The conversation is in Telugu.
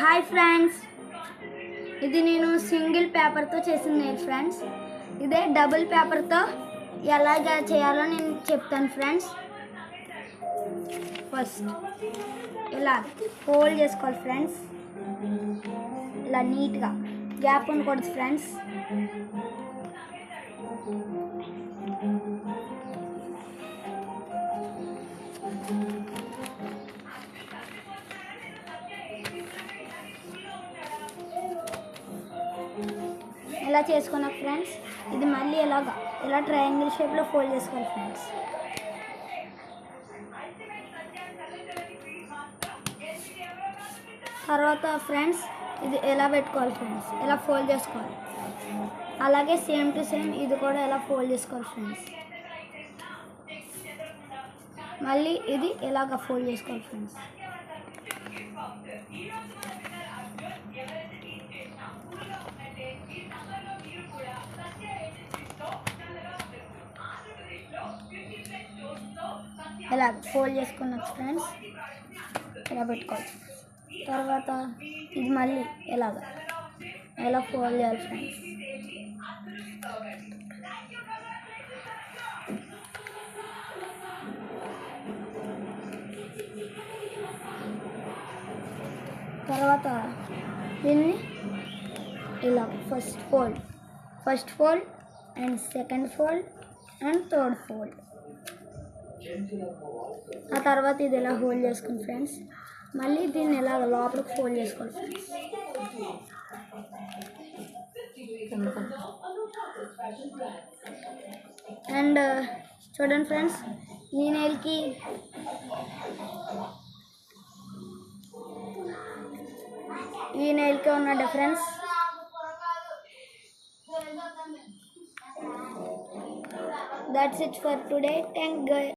హాయ్ ఫ్రెండ్స్, ఇది నేను సింగిల్ పేపర్తో చేసిన నెయిల్ ఫ్రెండ్స్. ఇదే డబుల్ పేపర్తో ఎలాగ చేయాలో నేను చెప్తాను ఫ్రెండ్స్. ఫస్ట్ ఇలా ఫోల్డ్ చేసుకోవాలి ఫ్రెండ్స్. ఇలా నీట్గా గ్యాప్ ఉండకూడదు ఫ్రెండ్స్. ఇలా చేసుకున్నాక ఫ్రెండ్స్, ఇది మళ్ళీ ఇలా ట్రయాంగిల్ షేప్లో ఫోల్డ్ చేసుకోవాలి ఫ్రెండ్స్. తర్వాత ఫ్రెండ్స్, ఇది ఎలా పెట్టుకోవాలి ఫ్రెండ్స్, ఇలా ఫోల్డ్ చేసుకోవాలి. అలాగే సేమ్ టు సేమ్ ఇది కూడా ఎలా ఫోల్డ్ చేసుకోవాలి ఫ్రెండ్స్. మళ్ళీ ఇది ఇలాగ ఫోల్డ్ చేసుకోవాలి ఫ్రెండ్స్. ఇలా ఫోల్డ్ చేసుకున్నాం ఫ్రెండ్స్, ఇలా పెట్టుకోవాలి. తర్వాత ఇది మళ్ళీ ఎలా ఫోల్డ్ చేయాలి ఫ్రెండ్స్. తర్వాత దీన్ని ఇలా first fold and second fold and third fold. ఆ తర్వాత ఇది ఇలా హోల్డ్ చేసుకుని ఫ్రెండ్స్, మళ్ళీ దీన్ని ఇలా లోపలికి ఫోల్డ్ చేసుకోవాలి ఫ్రెండ్స్. అండ్ చూడండి ఫ్రెండ్స్, ఈ నెయిల్కి ఉన్న difference. That's it for today. Thank God.